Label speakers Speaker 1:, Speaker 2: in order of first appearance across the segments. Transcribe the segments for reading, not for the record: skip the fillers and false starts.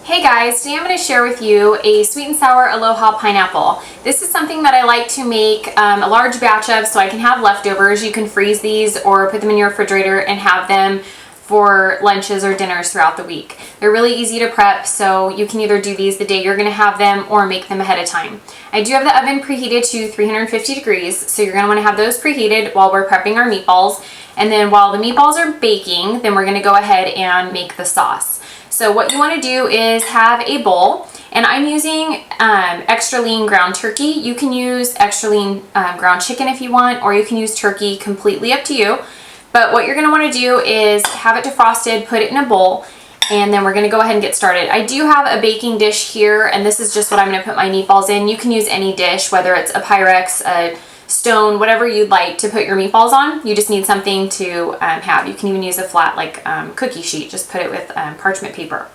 Speaker 1: Hey guys, today I'm going to share with you a sweet and sour Aloha pineapple. This is something that I like to make a large batch of so I can have leftovers. You can freeze these or put them in your refrigerator and have them for lunches or dinners throughout the week. They're really easy to prep, so you can either do these the day you're going to have them or make them ahead of time. I do have the oven preheated to 350 degrees, so you're going to want to have those preheated while we're prepping our meatballs. And then while the meatballs are baking, then we're going to go ahead and make the sauce. So what you want to do is have a bowl, and I'm using extra lean ground turkey. You can use extra lean ground chicken if you want, or you can use turkey, completely up to you. But what you're going to want to do is have it defrosted, put it in a bowl, and then we're going to go ahead and get started. I do have a baking dish here, and this is just what I'm going to put my meatballs in. You can use any dish, whether it's a Pyrex, a stone, whatever you'd like to put your meatballs on. You just need something to have. You can even use a flat cookie sheet. Just put it with parchment paper.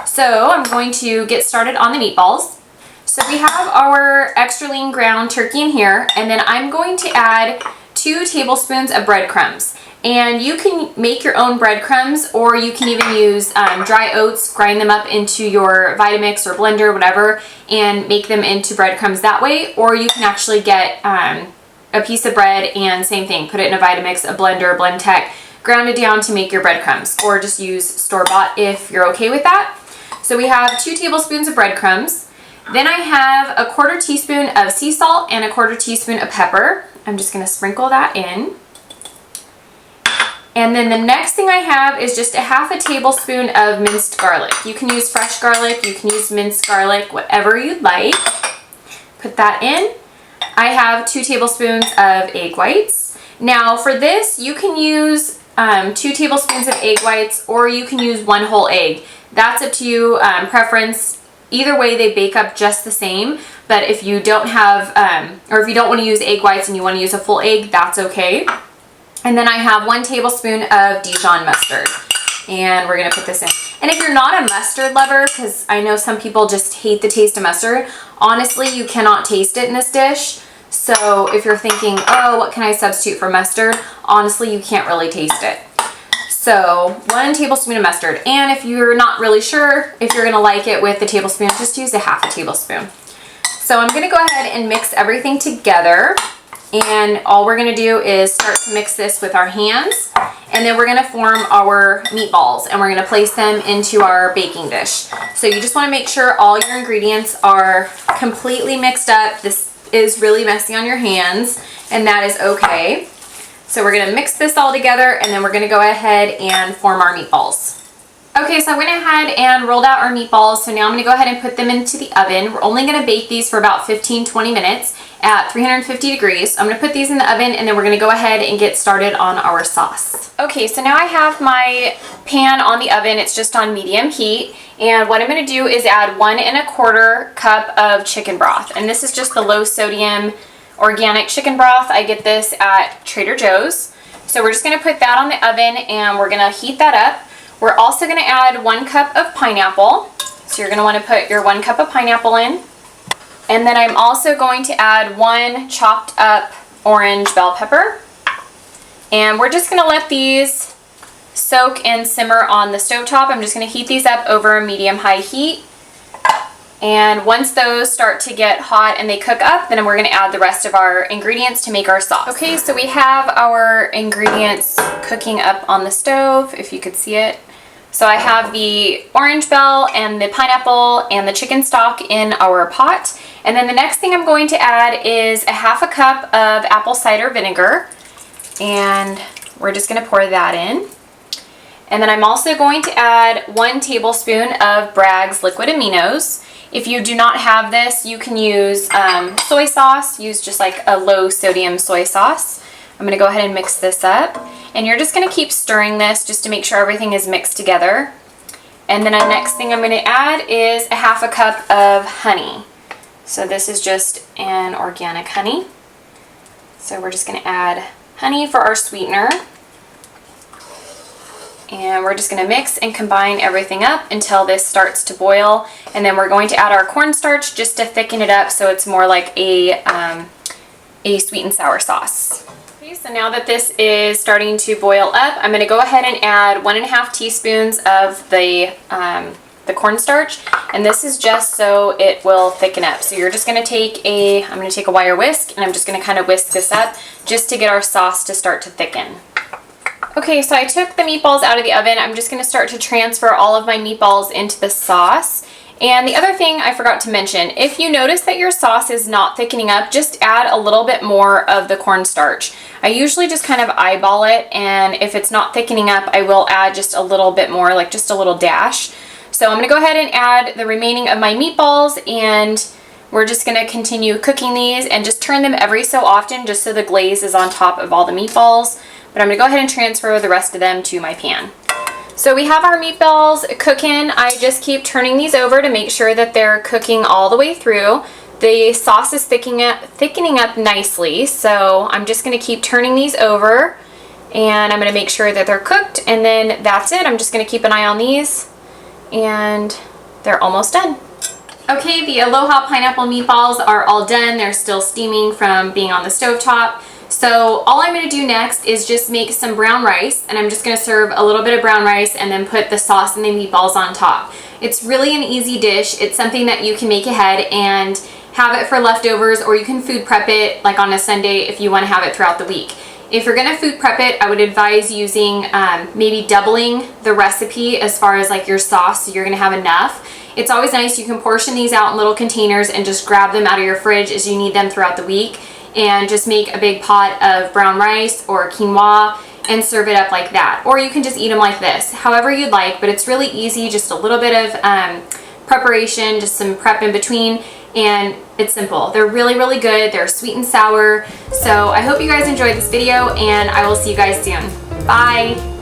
Speaker 1: So I'm going to get started on the meatballs. So we have our extra lean ground turkey in here, and then I'm going to add 2 tablespoons of breadcrumbs. And you can make your own breadcrumbs, or you can even use dry oats, grind them up into your Vitamix or blender, whatever, and make them into breadcrumbs that way. Or you can actually get a piece of bread and same thing, put it in a Vitamix, a blender, Blendtec, ground it down to make your breadcrumbs, or just use store-bought if you're okay with that. So we have 2 tablespoons of breadcrumbs. Then I have a 1/4 teaspoon of sea salt and a 1/4 teaspoon of pepper. I'm just going to sprinkle that in. And then the next thing I have is just a 1/2 tablespoon of minced garlic. You can use fresh garlic, you can use minced garlic, whatever you'd like. Put that in. I have 2 tablespoons of egg whites. Now for this, you can use 2 tablespoons of egg whites, or you can use 1 whole egg. That's up to you, preference. Either way, they bake up just the same, but if you don't have, or if you don't want to use egg whites and you want to use a full egg, that's okay. And then I have 1 tablespoon of Dijon mustard, and we're going to put this in. And if you're not a mustard lover, because I know some people just hate the taste of mustard, honestly, you cannot taste it in this dish. So if you're thinking, oh, what can I substitute for mustard? Honestly, you can't really taste it. So 1 tablespoon of mustard. And if you're not really sure if you're going to like it with the tablespoon, just use a 1/2 tablespoon. So I'm going to go ahead and mix everything together. And all we're going to do is start to mix this with our hands, and then we're going to form our meatballs, and we're going to place them into our baking dish. So you just want to make sure all your ingredients are completely mixed up. This is really messy on your hands, and that is okay. So we're going to mix this all together, and then we're going to go ahead and form our meatballs. Okay, so I went ahead and rolled out our meatballs, so now I'm going to go ahead and put them into the oven. We're only going to bake these for about 15-20 minutes at 350 degrees. I'm going to put these in the oven, and then we're going to go ahead and get started on our sauce. Okay, so now I have my pan on the oven. It's just on medium heat, and what I'm going to do is add 1 1/4 cup of chicken broth, and this is just the low sodium organic chicken broth. I get this at Trader Joe's. So we're just going to put that on the oven, and we're going to heat that up. We're also going to add 1 cup of pineapple. So you're going to want to put your 1 cup of pineapple in. And then I'm also going to add 1 chopped up orange bell pepper. And we're just going to let these soak and simmer on the stovetop. I'm just going to heat these up over a medium-high heat. And once those start to get hot and they cook up, then we're going to add the rest of our ingredients to make our sauce. Okay, so we have our ingredients cooking up on the stove, if you could see it. So I have the orange bell and the pineapple and the chicken stock in our pot. And then the next thing I'm going to add is a 1/2 cup of apple cider vinegar. And we're just going to pour that in. And then I'm also going to add 1 tablespoon of Bragg's liquid aminos. If you do not have this, you can use soy sauce. Use just like a low sodium soy sauce. I'm going to go ahead and mix this up. And you're just going to keep stirring this just to make sure everything is mixed together. And then the next thing I'm going to add is a 1/2 cup of honey. So this is just an organic honey. So we're just going to add honey for our sweetener. And we're just going to mix and combine everything up until this starts to boil. And then we're going to add our cornstarch just to thicken it up so it's more like a sweet and sour sauce. Okay, so now that this is starting to boil up, I'm going to go ahead and add 1 1/2 teaspoons of the the cornstarch, and this is just so it will thicken up. So you're just gonna take I'm gonna take a wire whisk, and I'm just gonna kind of whisk this up just to get our sauce to start to thicken. Okay, so I took the meatballs out of the oven. I'm just gonna start to transfer all of my meatballs into the sauce. And the other thing I forgot to mention, if you notice that your sauce is not thickening up, just add a little bit more of the cornstarch. I usually just kind of eyeball it, and if it's not thickening up, I will add just a little bit more, like just a little dash. So I'm gonna go ahead and add the remaining of my meatballs, and we're just gonna continue cooking these and just turn them every so often just so the glaze is on top of all the meatballs. But I'm gonna go ahead and transfer the rest of them to my pan. So we have our meatballs cooking. I just keep turning these over to make sure that they're cooking all the way through. The sauce is thickening up nicely, so I'm just going to keep turning these over, and I'm going to make sure that they're cooked, and then that's it. I'm just going to keep an eye on these, and they're almost done. Okay, the Aloha pineapple meatballs are all done. They're still steaming from being on the stovetop. So all I'm going to do next is just make some brown rice, and I'm just going to serve a little bit of brown rice and then put the sauce and the meatballs on top. It's really an easy dish. It's something that you can make ahead and have it for leftovers, or you can food prep it like on a Sunday if you want to have it throughout the week. If you're going to food prep it, I would advise using maybe doubling the recipe as far as like your sauce, so you're going to have enough. It's always nice, you can portion these out in little containers and just grab them out of your fridge as you need them throughout the week, and just make a big pot of brown rice or quinoa and serve it up like that. Or you can just eat them like this, however you'd like, but it's really easy, just a little bit of preparation, just some prep in between, and it's simple. They're really, really good. They're sweet and sour. So I hope you guys enjoyed this video, and I will see you guys soon. Bye!